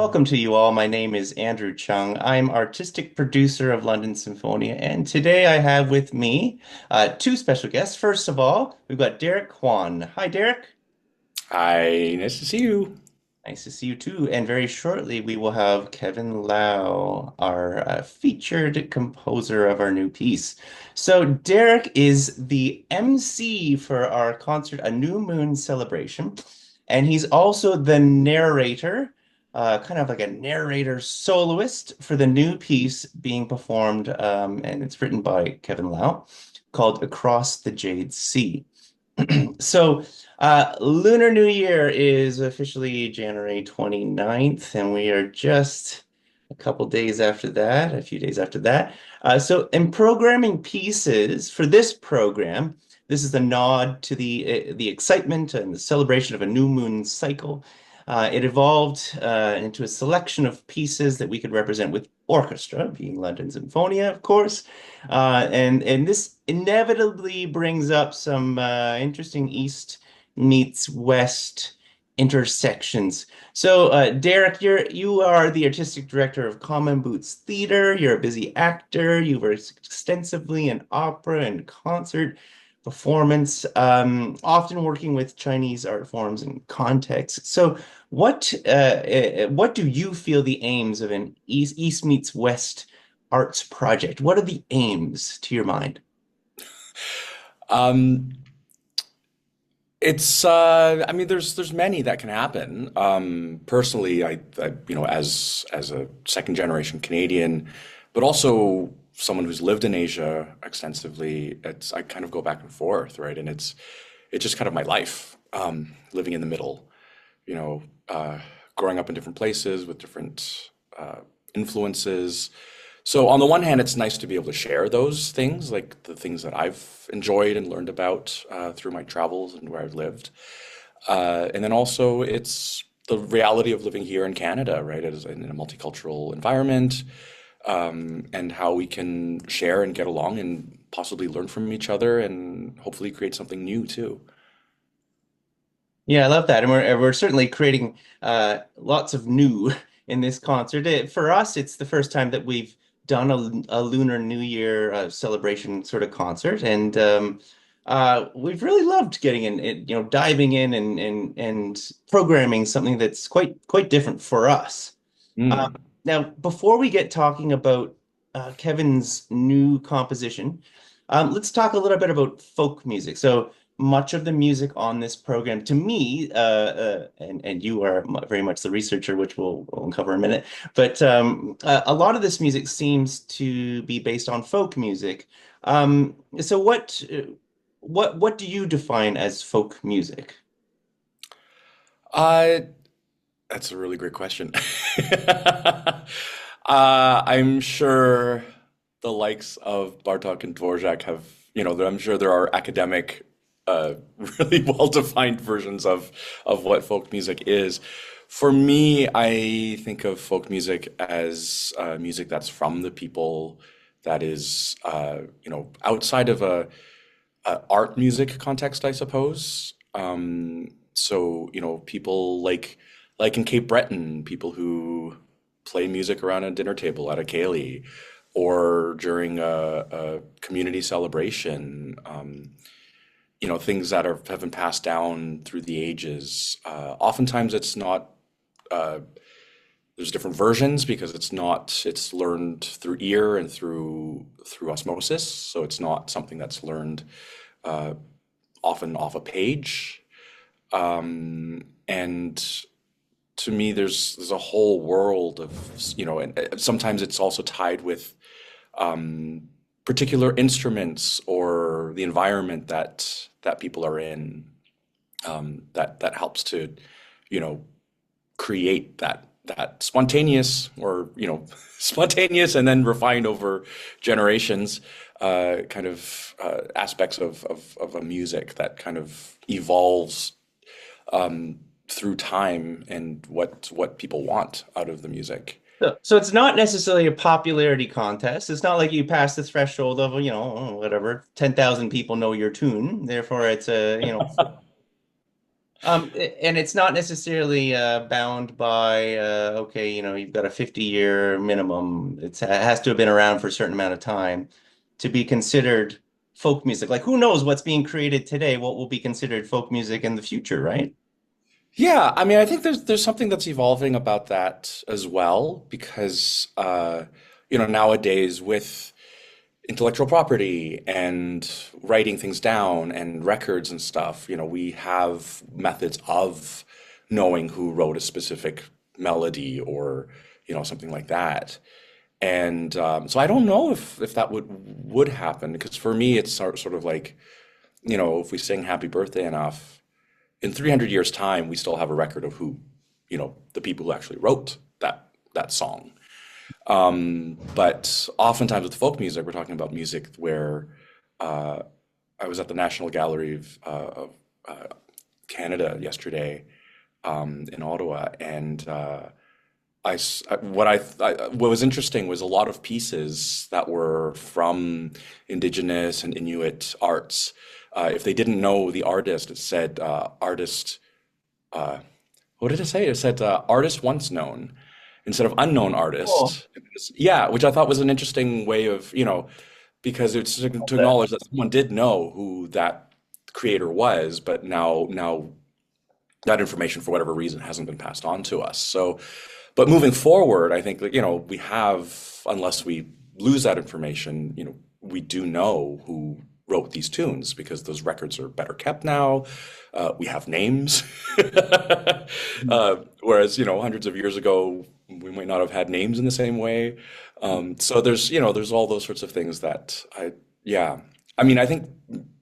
Welcome to you all. My name is Andrew Chung. I'm artistic producer of London Symphonia, and today I have with me two special guests. First of all, we've got Derek Kwan. Hi, Derek. Hi, nice to see you. Nice to see you too. And very shortly, we will have Kevin Lau, our featured composer of our new piece. So, Derek is the MC for our concert, A New Moon Celebration, and he's also the narrator, kind of like a narrator soloist for the new piece being performed, and it's written by Kevin Lau, called Across the Jade Sea. So, Lunar New Year is officially January 29th, and we are just a couple days after that, a few days after that. So, in programming pieces for this program, this is a nod to the excitement and the celebration of a new moon cycle. It evolved into a selection of pieces that we could represent with orchestra, being London Symphonia, of course. And this inevitably brings up some interesting East meets West intersections. So, Derek, you are the artistic director of Common Boots Theater. You're a busy actor. You worked extensively in opera and concert performance, often working with Chinese art forms and contexts. So, what do you feel the aims of an East meets West arts project? What are the aims to your mind? Um, I mean, there's many that can happen. Personally, as a second generation Canadian, but also someone who's lived in Asia extensively, I kind of go back and forth, right? And it's just kind of my life, living in the middle, you know, growing up in different places with different influences. So on the one hand, it's nice to be able to share those things, like the things that I've enjoyed and learned about through my travels and where I've lived. And then also, it's the reality of living here in Canada, right, as in a multicultural environment, and how we can share and get along and possibly learn from each other and hopefully create something new too. Yeah, I love that, and we're certainly creating lots of new in this concert. For us, it's the first time that we've done a Lunar New Year celebration sort of concert, and we've really loved getting diving in and programming something that's quite different for us. Um, Mm. Now, before we get talking about Kevin's new composition, let's talk a little bit about folk music. So much of the music on this program, to me, and you are very much the researcher, which we'll uncover in a minute, but a lot of this music seems to be based on folk music. So what do you define as folk music? Uh, that's a really great question. I'm sure the likes of Bartok and Dvorak have, I'm sure there are academic, really well-defined versions of what folk music is. For me, I think of folk music as music that's from the people, that is, outside of a art music context, I suppose. So, people like in Cape Breton, people who play music around a dinner table at a ceilidh or during a community celebration, things that have been passed down through the ages. Oftentimes it's not, uh, there's different versions because it's learned through ear and through osmosis. So it's not something that's learned uh, often off a page. And to me, there's a whole world of, and sometimes it's also tied with particular instruments or the environment that people are in, that helps to, you know, create that spontaneous or, spontaneous and then refined over generations, kind of aspects of a music that kind of evolves through time and what people want out of the music. So it's not necessarily a popularity contest. It's not like you pass the threshold of, whatever, 10,000 people know your tune. Therefore, it's a. And it's not necessarily bound by okay, you've got a 50-year minimum. It has to have been around for a certain amount of time to be considered folk music. Like who knows what's being created today, what will be considered folk music in the future, right? Yeah, I mean, I think there's something that's evolving about that as well because nowadays with intellectual property and writing things down and records and stuff, we have methods of knowing who wrote a specific melody or something like that. And so I don't know if that would happen because for me it's sort of like if we sing Happy Birthday enough in 300 years time we still have a record of who the people who actually wrote that song. But oftentimes with folk music, we're talking about music where uh, I was at the National Gallery of Canada yesterday in Ottawa, and what was interesting was a lot of pieces that were from Indigenous and Inuit arts. If they didn't know the artist, it said artist. Uh, what did it say? It said artist once known instead of unknown Cool. artist. Yeah, which I thought was an interesting way of, because it's to acknowledge that someone did know who that creator was, but now that information for whatever reason hasn't been passed on to us. So, but moving forward, I think that, we have, unless we lose that information, we do know who wrote these tunes because those records are better kept now. We have names. Whereas, hundreds of years ago, we might not have had names in the same way. So there's all those sorts of things that yeah. I mean, I think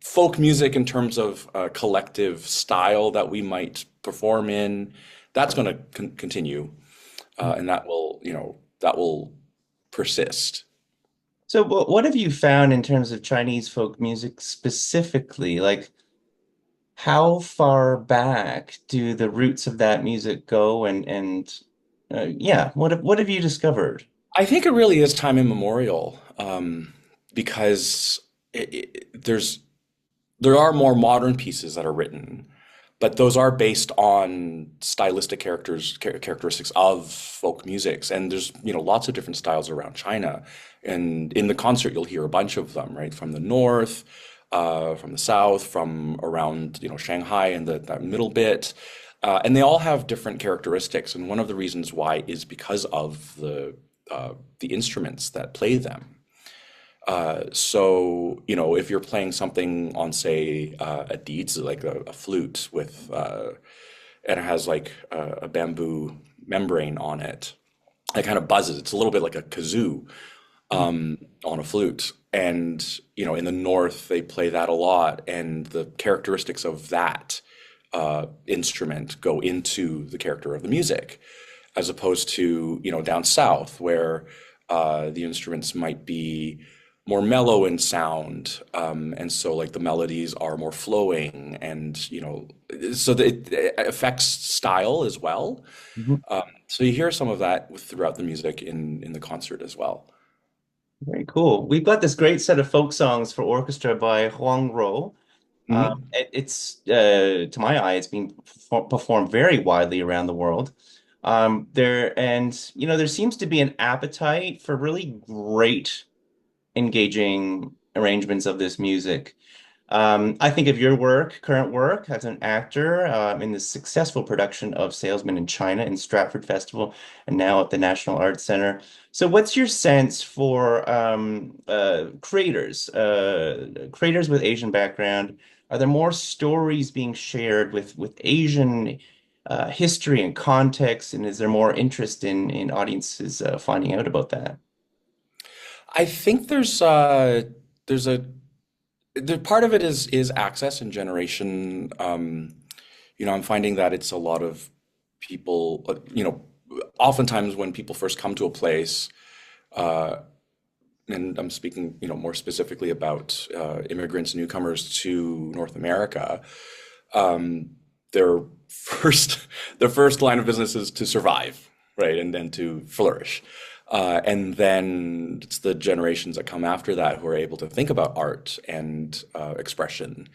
folk music in terms of a collective style that we might perform in, that's going to continue, and that will persist. So what have you found in terms of Chinese folk music specifically? Like how far back do the roots of that music go and yeah, what have you discovered? I think it really is time immemorial, because there are more modern pieces that are written, but those are based on stylistic characteristics of folk musics. And there's, lots of different styles around China. And in the concert, you'll hear a bunch of them, right? From the north, from the south, from around, Shanghai and that middle bit. And they all have different characteristics. And one of the reasons why is because of the instruments that play them. So, if you're playing something on, say, a dizi, like a flute and it has like a bamboo membrane on it, it kind of buzzes. It's a little bit like a kazoo on a flute. And, in the north, they play that a lot. And the characteristics of that instrument go into the character of the music, as opposed to, down south, where the instruments might be more mellow in sound, and so like the melodies are more flowing, and so that it affects style as well. Mhm. So you hear some of that throughout the music in the concert as well. Very cool. We've got this great set of folk songs for orchestra by Huang Ro. Hmm. It's to my eye, it's been performed very widely around the world. There seems to be an appetite for really great, engaging arrangements of this music. I think of your current work as an actor in the successful production of Salesman in China in Stratford Festival and now at the National Arts Center. So, what's your sense for creators with Asian background? Are there more stories being shared with Asian history and context? And is there more interest in audiences finding out about that? I think there's a part of it is access and generation. I'm finding that it's a lot of people, oftentimes when people first come to a place, uh, and I'm speaking, more specifically about immigrants, newcomers to North America, their first their first line of business is to survive, right, and then to flourish. And then it's the generations that come after that who are able to think about art and expression.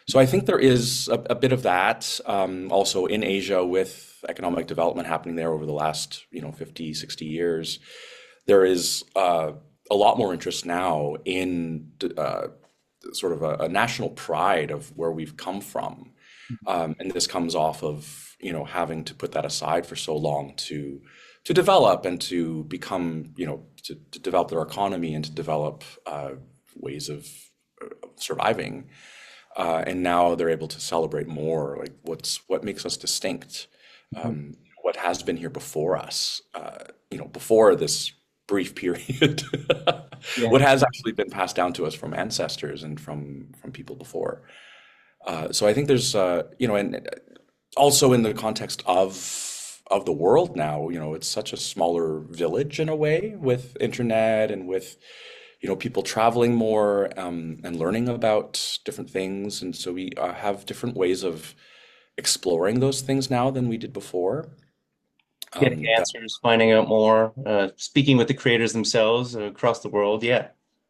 So I think there is a bit of that also in Asia with economic development happening there over the last, 50, 60 years. There is a lot more interest now in sort of a national pride of where we've come from. And this comes off of, having to put that aside for so long to develop and to become, to develop their economy and to develop ways of surviving. And now they're able to celebrate more, like what makes us distinct, Mhm. what has been here before us, before this brief period, Yeah. what has actually been passed down to us from ancestors and from people before. So I think there's, and also in the context of the world now, it's such a smaller village in a way with internet and with, people traveling more and learning about different things. And so we have different ways of exploring those things now than we did before. Getting That answers, finding out more, speaking with the creators themselves across the world. Yeah,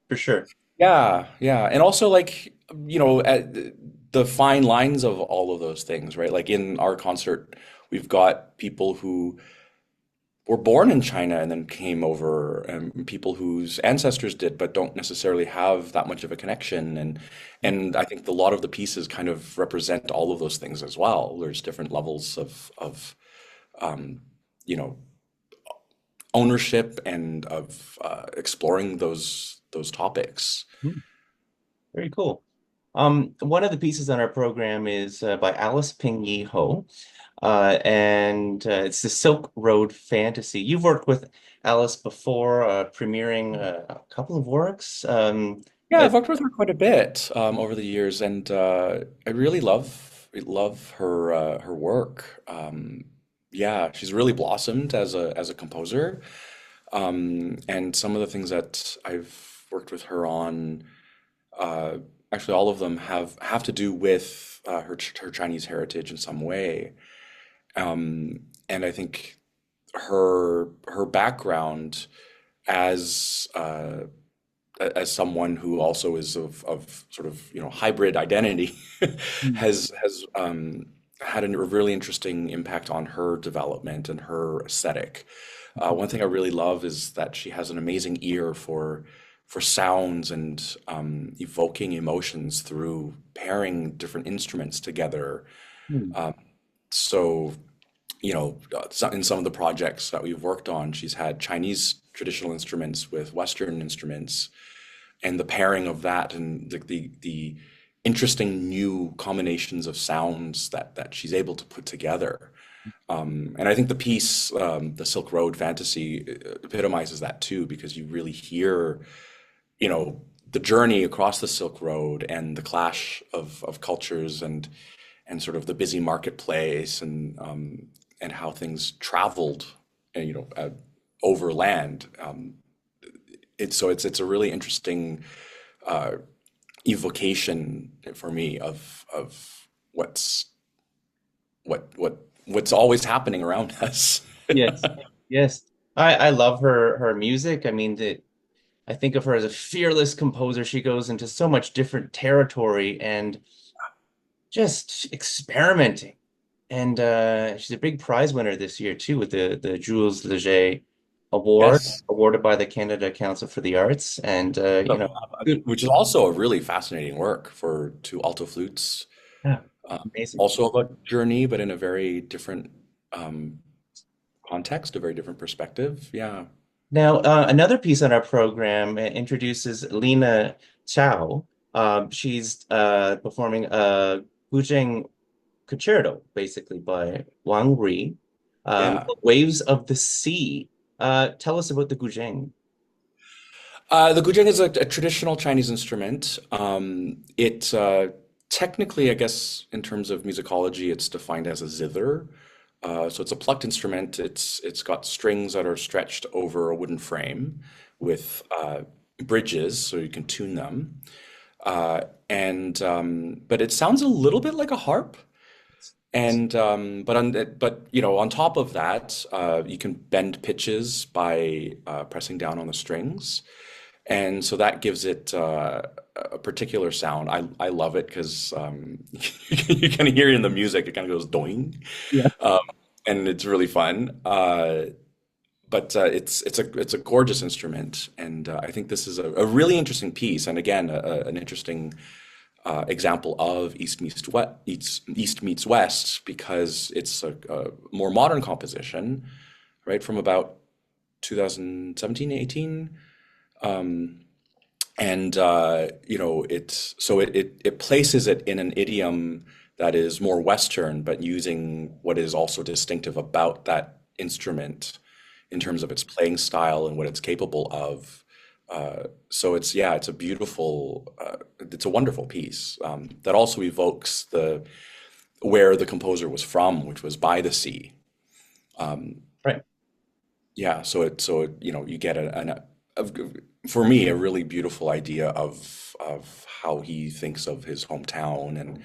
for sure. Yeah, yeah. And also like, the fine lines of all of those things, right? Like in our concert, we've got people who were born in China and then came over, and people whose ancestors did, but don't necessarily have that much of a connection. And I think a lot of the pieces kind of represent all of those things as well. There's different levels of you know, ownership and of exploring those topics. Hmm. Very cool. One of the pieces on our program is by Alice Ping Yi Ho, and it's the Silk Road Fantasy. You've worked with Alice before, premiering a couple of works. Yeah, Uh, I've worked with her quite a bit over the years, and I really love her work. Yeah, she's really blossomed as a composer, and some of the things that I've worked with her on, uh, actually all of them have to do with her Chinese heritage in some way. And I think her background as as someone who also is of sort of hybrid identity Hmm. has had a really interesting impact on her development and her aesthetic. One thing I really love is that she has an amazing ear for sounds and evoking emotions through pairing different instruments together. Hmm. So in some of the projects that we've worked on, she's had Chinese traditional instruments with Western instruments, and the pairing of that and the interesting new combinations of sounds that she's able to put together. And I think the piece, the Silk Road Fantasy, epitomizes that too, because you really hear, the journey across the Silk Road and the clash of cultures and sort of the busy marketplace and how things traveled, over land. It's a really interesting uh, evocation for me of what's always happening around us. Yes, yes. I love her music. I mean, I think of her as a fearless composer. She goes into so much different territory and just experimenting. And she's a big prize winner this year too with the Jules Leger Award Yes. awarded by the Canada Council for the Arts. And good. Which is also a really fascinating work for two alto flutes. Yeah, Uh, amazing. Also about journey, but in a very different um, context, a very different perspective. Yeah. Now, another piece on our program introduces Lena Chow. She's performing a Guzheng concerto, basically by Wang Ri, Yeah. Waves of the Sea. Tell us about the Guzheng. The guzheng is a traditional Chinese instrument. It technically, I guess, in terms of musicology, it's defined as a zither. So it's a plucked instrument. It's got strings that are stretched over a wooden frame with bridges, so you can tune them. And but it sounds a little bit like a harp. And but on top of that, you can bend pitches by pressing down on the strings, and so that gives it a particular sound. I love it because you can hear it in the music. It kind of goes doing, Yeah. um, and it's really fun. But it's a gorgeous instrument, and I think this is a really interesting piece, and again, an interesting example of East meets West because it's a more modern composition, right, from about 2017, 18. And it places it in an idiom that is more Western, but using what is also distinctive about that instrument in terms of its playing style and what it's capable of. So it's a beautiful, it's a wonderful piece that also evokes the where the composer was from, which was by the sea. Right. Yeah, you get a for me a really beautiful idea of how he thinks of his hometown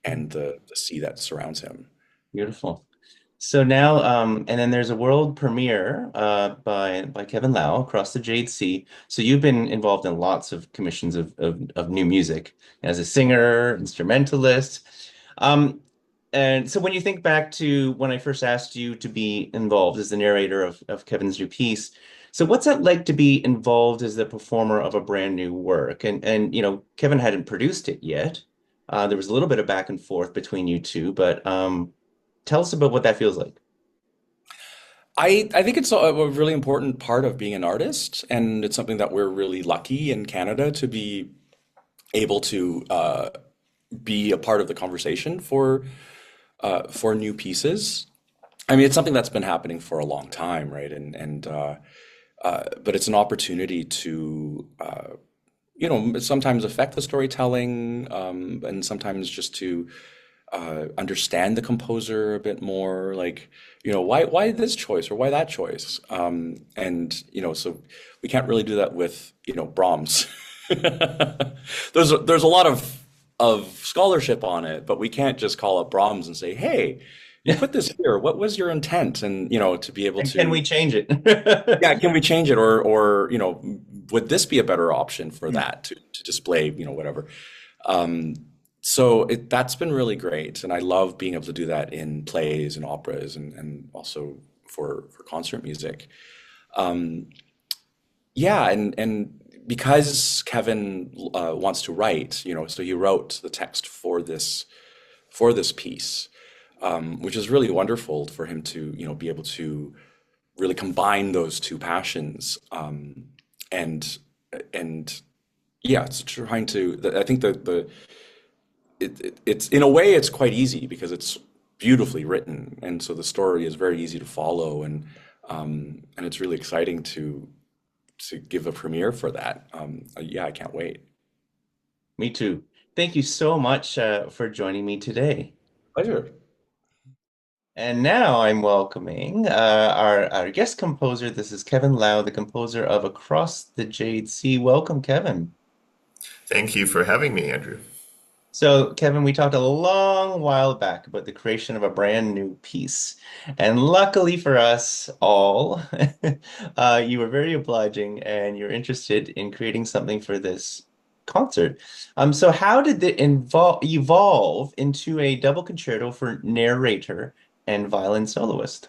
and the sea that surrounds him. Beautiful. So now, and then there's a world premiere by Kevin Lau, Across the Jade Sea. So you've been involved in lots of commissions of new music as a singer, instrumentalist. Um, and so when you think back to when I first asked you to be involved as the narrator of Kevin's new piece, so what's that like to be involved as the performer of a brand new work? And Kevin hadn't produced it yet. There was a little bit of back and forth between you two, but tell us about what that feels like. I think it's a really important part of being an artist, and it's something that we're really lucky in Canada to be able to be a part of the conversation for new pieces. I mean, it's something that's been happening for a long time, right? But it's an opportunity to sometimes affect the storytelling, and sometimes just to understand the composer a bit more, like, why this choice or why that choice? So we can't really do that with, Brahms. There's a lot of scholarship on it, but we can't just call up Brahms and say, "Hey, you put this here. What was your intent?" And to be able And can we to, change it? yeah, can we change it, or would this be a better option for that to display, whatever. Um, that's been really great, and I love being able to do that in plays and operas, and also for concert music. Um, yeah, and because Kevin wants to write, so he wrote the text for this piece, which is really wonderful for him to be able to really combine those two passions, and and yeah, it's trying to. I think it's in a way it's quite easy because it's beautifully written, and so the story is very easy to follow, and it's really exciting to give a premiere for that. Yeah, I can't wait. Me too. Thank you so much for joining me today. Pleasure. And now I'm welcoming our guest composer. This is Kevin Lau, the composer of Across the Jade Sea. Welcome, Kevin. Thank you for having me, Andrew. So, Kevin, we talked a long while back about the creation of a brand new piece. And luckily for us all, you were very obliging and you're interested in creating something for this concert. So how did it evolve into a double concerto for narrator and violin soloist?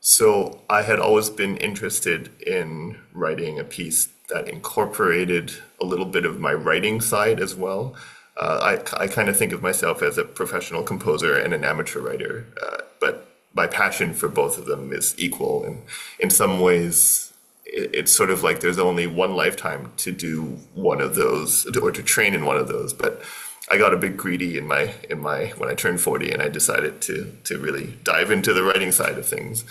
So, I had always been interested in writing a piece that incorporated a little bit of my writing side as well. I kind of think of myself as a professional composer and an amateur writer, but my passion for both of them is equal. And in some ways, it's sort of like there's only one lifetime to do one of those or to train in one of those. But I got a bit greedy in my when I turned 40, and I decided to really dive into the writing side of things.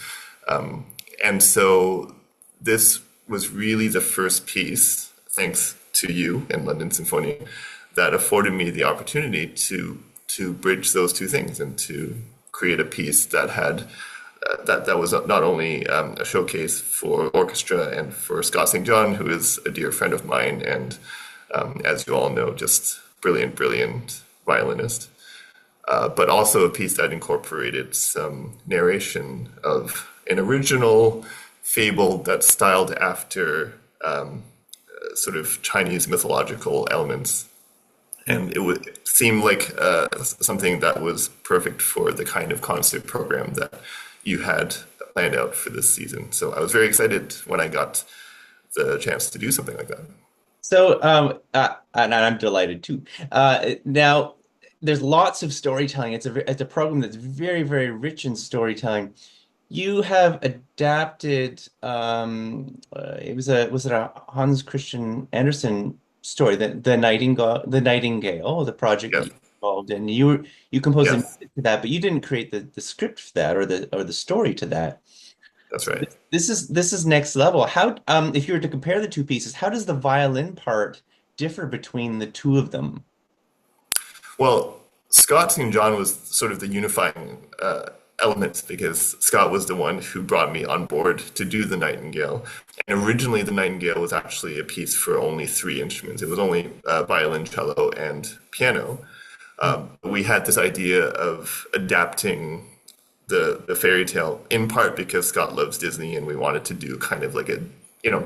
And so this was really the first piece, thanks to you and London Symphonia, that afforded me the opportunity to bridge those two things and to create a piece that had that was not only a showcase for orchestra and for Scott St. John, who is a dear friend of mine, and as you all know, just brilliant violinist, but also a piece that incorporated some narration of an original fable that's styled after sort of Chinese mythological elements. And it would seem like something that was perfect for the kind of concert program that you had planned out for this season. So I was very excited when I got the chance to do something like that. So, and I'm delighted too. Now, there's lots of storytelling. It's a program that's very, very rich in storytelling. You have adapted. It was a was it a Hans Christian Andersen story, the Nightingale, the project that Yes, you were involved in. You composed the yes, music to that, but you didn't create the script for that or the story to that. that's So right. this is next level. How if you were to compare the two pieces, how does the violin part differ between the two of them? Well, Scott St. John was sort of the unifying element because Scott was the one who brought me on board to do the Nightingale. And originally, the Nightingale was actually a piece for only three instruments. It was only violin, cello, and piano. We had this idea of adapting the fairy tale in part because Scott loves Disney and we wanted to do kind of like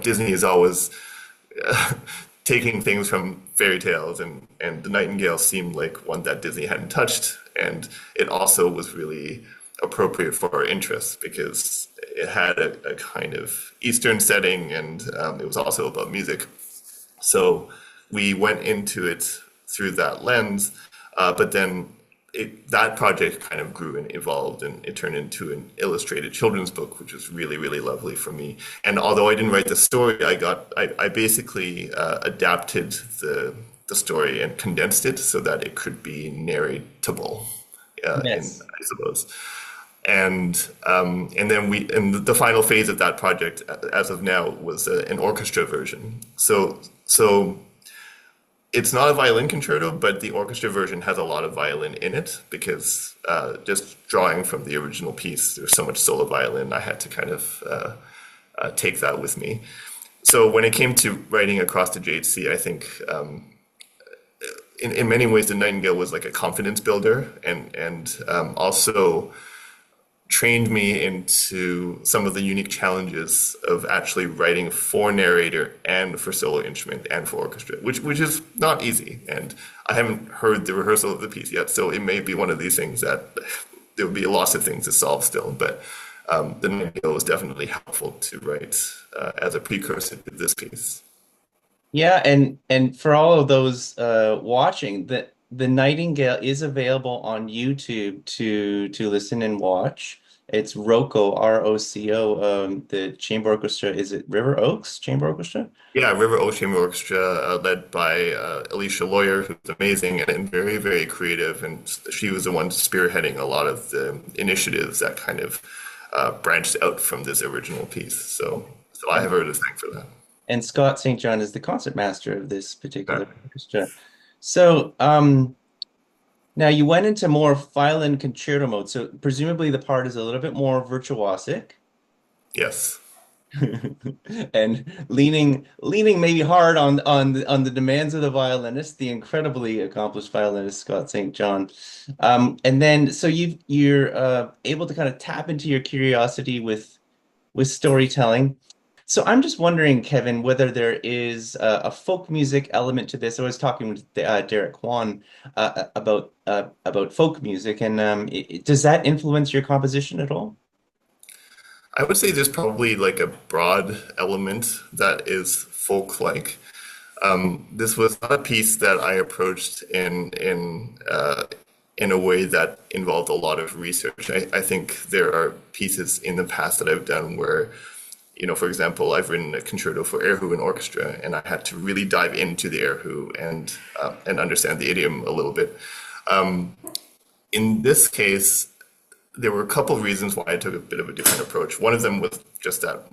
Disney is always taking things from fairy tales, and the Nightingale seemed like one that Disney hadn't touched, and it also was really appropriate for our interests because it had a kind of Eastern setting, and it was also about music. So we went into it through that lens, but then that project kind of grew and evolved, and it turned into an illustrated children's book, which was really, really lovely for me. And although I didn't write the story, I basically adapted the story and condensed it so that it could be narratable, Yes. I suppose. And then the final phase of that project, as of now, was an orchestra version. So it's not a violin concerto, but the orchestra version has a lot of violin in it because just drawing from the original piece, there's so much solo violin. I had to kind of take that with me. So when it came to writing Across the Jade Sea, I think in many ways the Nightingale was like a confidence builder, and also trained me into some of the unique challenges of actually writing for narrator and for solo instrument and for orchestra, which is not easy. And I haven't heard the rehearsal of the piece yet, so it may be one of these things that there will be lots of things to solve still. But the Nightingale was definitely helpful to write as a precursor to this piece. Yeah, and for all of those watching, the Nightingale is available on YouTube to listen and watch. It's Roco, ROCO. The chamber orchestra, is it River Oaks Chamber Orchestra? Yeah, River Ocean Orchestra, led by Alicia Lawyer, who's amazing and very, very creative. And she was the one spearheading a lot of the initiatives that kind of branched out from this original piece. So I have her to thank for that. And Scott St. John is the concertmaster of this particular Okay. orchestra. So, now you went into more violin concerto mode. So presumably the part is a little bit more virtuosic Yes. and leaning maybe hard on the demands of the violinist, the incredibly accomplished violinist Scott St. John. And then so you're able to kind of tap into your curiosity with storytelling. So I'm just wondering, Kevin, whether there is a folk music element to this. I was talking with Derek Kwan about folk music, and does that influence your composition at all? I would say there's probably like a broad element that is folk-like. This was not a piece that I approached in a way that involved a lot of research. I think there are pieces in the past that I've done where, for example, I've written a concerto for erhu and orchestra, and I had to really dive into the erhu and understand the idiom a little bit. In this case, there were a couple of reasons why I took a bit of a different approach. One of them was just that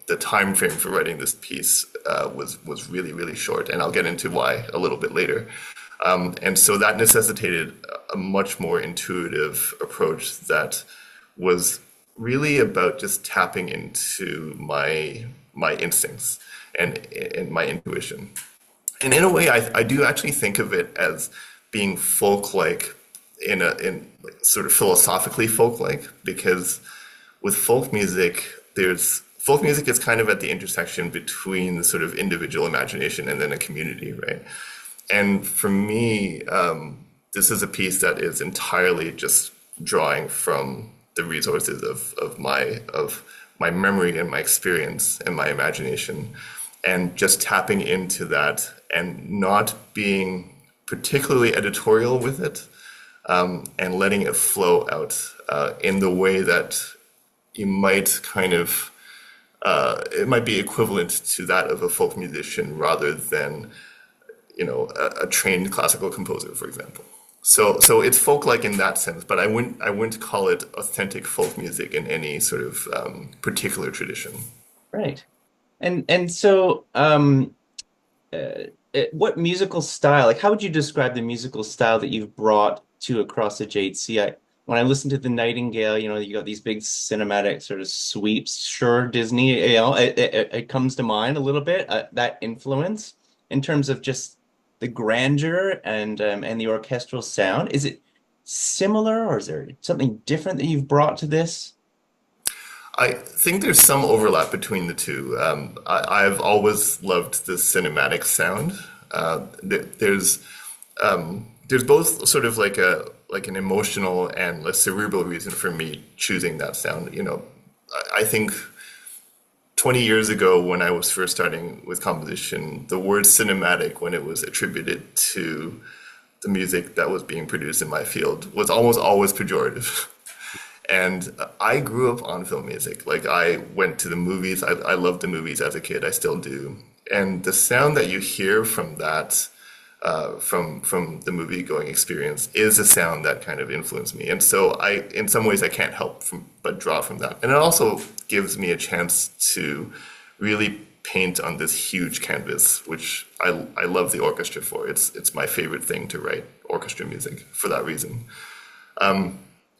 the time frame for writing this piece was really, really short, and I'll get into why a little bit later. And so that necessitated a much more intuitive approach that was really about just tapping into my instincts and my intuition. And in a way, I do actually think of it as being folk-like in like sort of philosophically folk-like, because with folk music is kind of at the intersection between the sort of individual imagination and then a community, right? And for me, this is a piece that is entirely just drawing from the resources of my memory and my experience and my imagination, and just tapping into that and not being particularly editorial with it, and letting it flow out in the way that you might kind of it might be equivalent to that of a folk musician rather than a trained classical composer, for example. So it's folk-like in that sense, but I wouldn't call it authentic folk music in any sort of particular tradition. Right. And so what musical style, like how would you describe the musical style that you've brought to Across the Jade Sea? When I listen to the Nightingale, you got these big cinematic sort of sweeps. Sure, Disney, it comes to mind a little bit, that influence in terms of just the grandeur and the orchestral sound. Is it similar, or is there something different that you've brought to this? I think there's some overlap between the two. I've always loved the cinematic sound. There's both sort of like an emotional and a cerebral reason for me choosing that sound. I think 20 years ago when I was first starting with composition, the word cinematic, when it was attributed to the music that was being produced in my field, was almost always pejorative. And I grew up on film music. Like I went to the movies. I loved the movies as a kid. I still do. And the sound that you hear from that, from the movie going experience, is a sound that kind of influenced me. And so in some ways, I can't help but draw from that. And it also gives me a chance to really paint on this huge canvas, which I love the orchestra for. It's my favorite thing to write orchestra music for that reason.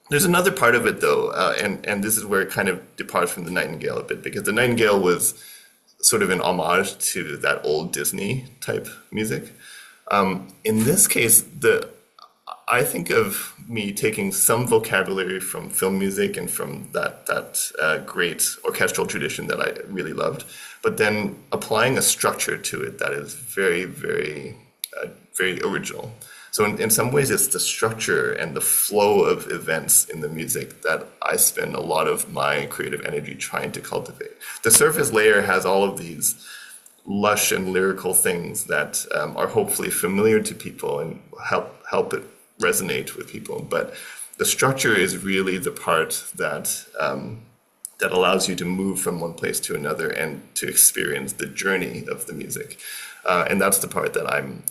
There's another part of it though, and this is where it kind of departs from the Nightingale a bit, because the Nightingale was sort of an homage to that old Disney type music. In this case, I think of me taking some vocabulary from film music and from that great orchestral tradition that I really loved, but then applying a structure to it that is very, very, very original. So in some ways, it's the structure and the flow of events in the music that I spend a lot of my creative energy trying to cultivate. The surface layer has all of these lush and lyrical things that are hopefully familiar to people and help it resonate with people. But the structure is really the part that allows you to move from one place to another and to experience the journey of the music. And that's the part that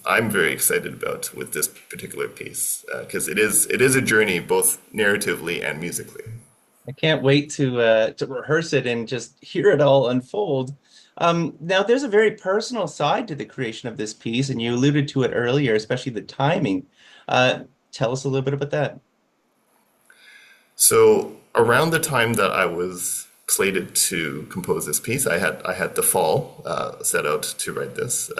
I'm very excited about with this particular piece, because it is a journey both narratively and musically. I can't wait to rehearse it and just hear it all unfold. Now, there's a very personal side to the creation of this piece, and you alluded to it earlier, especially the timing. Tell us a little bit about that. So around the time that I was slated to compose this piece, I had the fall set out to write this.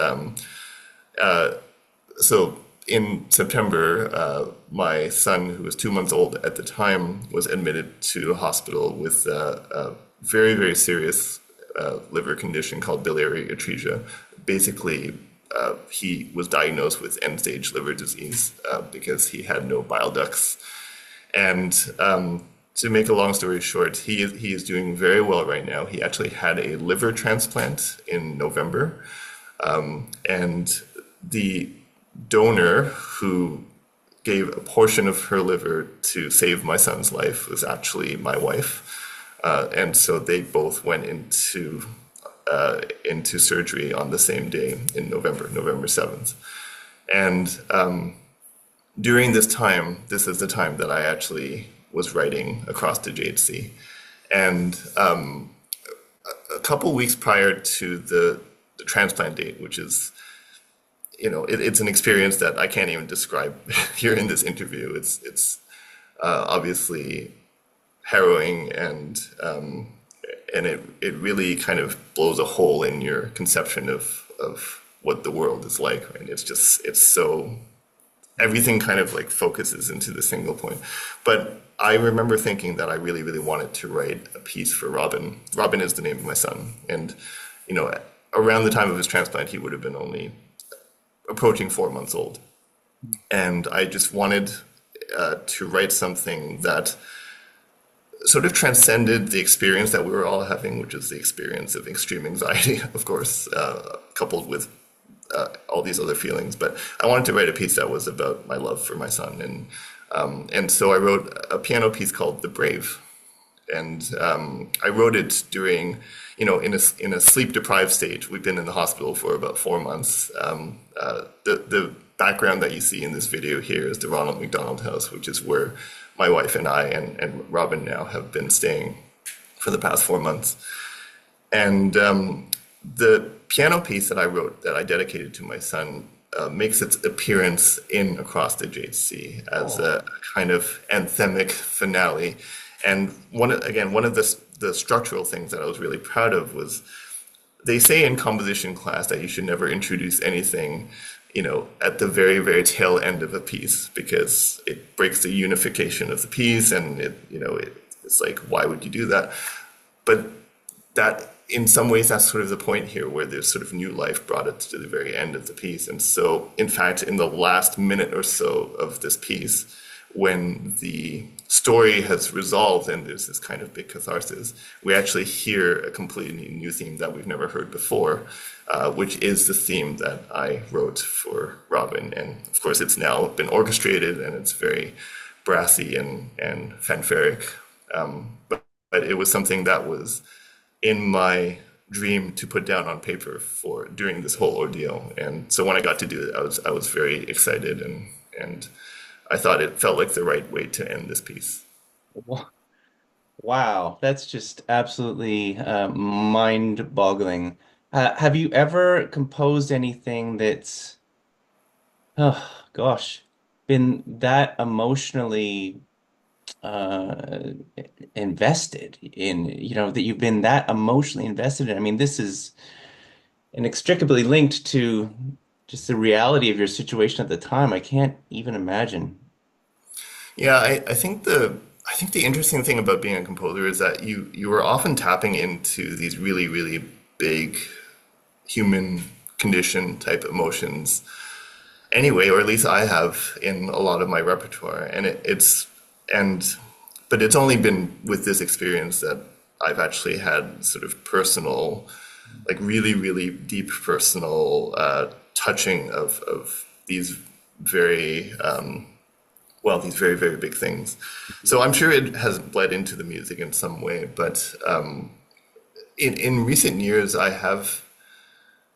So in September, my son, who was 2 months old at the time, was admitted to a hospital with a very, very serious liver condition called biliary atresia. Basically, he was diagnosed with end-stage liver disease because he had no bile ducts. And to make a long story short, he is doing very well right now. He actually had a liver transplant in November. And the donor who gave a portion of her liver to save my son's life was actually my wife. And so they both went into surgery on the same day in November 7th. And during this time, this is the time that I actually was writing Across the Jade Sea. And a couple weeks prior to the transplant date, which is, it's an experience that I can't even describe here in this interview. It's obviously harrowing, and it really kind of blows a hole in your conception of what the world is like, right? It's so everything kind of like focuses into the single point. But I remember thinking that I really, really wanted to write a piece for Robin. Robin is the name of my son. And, you know, around the time of his transplant, he would have been only approaching 4 months old. And I just wanted to write something that sort of transcended the experience that we were all having, which is the experience of extreme anxiety, of course, coupled with all these other feelings. But I wanted to write a piece that was about my love for my son, and so I wrote a piano piece called "The Brave," and I wrote it during, you know, in a sleep deprived stage. We've been in the hospital for about 4 months. The background that you see in this video here is the Ronald McDonald House, which is where my wife and I and Robin now have been staying for the past 4 months. And the piano piece that I wrote that I dedicated to my son makes its appearance in Across the Jade Sea as a kind of anthemic finale. And one of the structural things that I was really proud of was they say in composition class that you should never introduce anything, you know, at the very, very tail end of a piece, because it breaks the unification of the piece, and it's like, why would you do that? But that, in some ways, that's sort of the point here, where there's sort of new life brought it to the very end of the piece. And so, in fact, in the last minute or so of this piece, when the story has resolved and there's this kind of big catharsis, we actually hear a completely new theme that we've never heard before, which is the theme that I wrote for Robin. And of course, it's now been orchestrated and it's very brassy and fanfaric. But it was something that was in my dream to put down on paper for during this whole ordeal. And so when I got to do it, I was very excited, and I thought it felt like the right way to end this piece. Wa- Wow, that's just absolutely mind-boggling. Have you ever composed anything that's, oh gosh, been that emotionally uh, invested in, that you've been that emotionally invested in? I mean, this is inextricably linked to just the reality of your situation at the time. I can't even imagine. Yeah, I think the interesting thing about being a composer is that you are often tapping into these really, really big human condition type emotions anyway, or at least I have in a lot of my repertoire. And and but it's only been with this experience that I've actually had sort of personal, like really, really deep personal touching of these very these very, very big things. So I'm sure it has bled into the music in some way, but in recent years, I have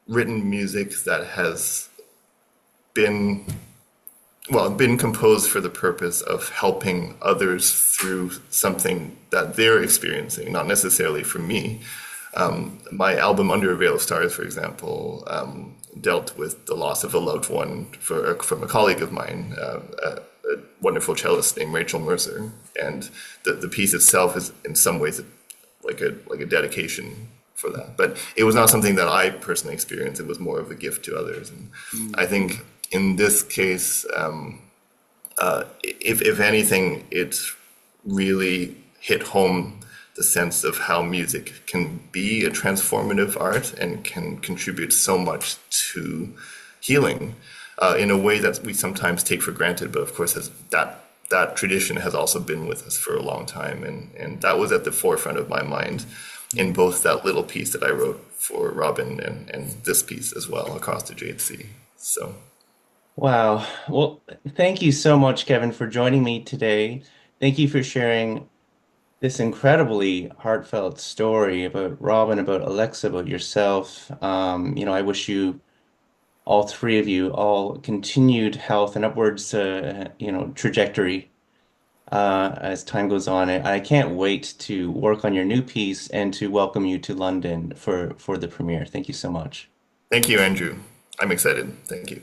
written music that has been, been composed for the purpose of helping others through something that they're experiencing, not necessarily for me. My album Under a Veil of Stars, for example, dealt with the loss of a loved one from a colleague of mine, a wonderful cellist named Rachel Mercer. And the piece itself is in some ways like a dedication for that. But it was not something that I personally experienced. It was more of a gift to others. And I think in this case, if anything, it really hit home the sense of how music can be a transformative art and can contribute so much to healing in a way that we sometimes take for granted. But of course, that tradition has also been with us for a long time. And that was at the forefront of my mind in both that little piece that I wrote for Robin and this piece as well, Across the Jade Sea. So. Wow. Well, thank you so much, Kevin, for joining me today. Thank you for sharing this incredibly heartfelt story about Robin, about Alexa, about yourself. I wish you, all three of you, all continued health and upwards, trajectory as time goes on. I can't wait to work on your new piece and to welcome you to London for the premiere. Thank you so much. Thank you, Andrew. I'm excited. Thank you.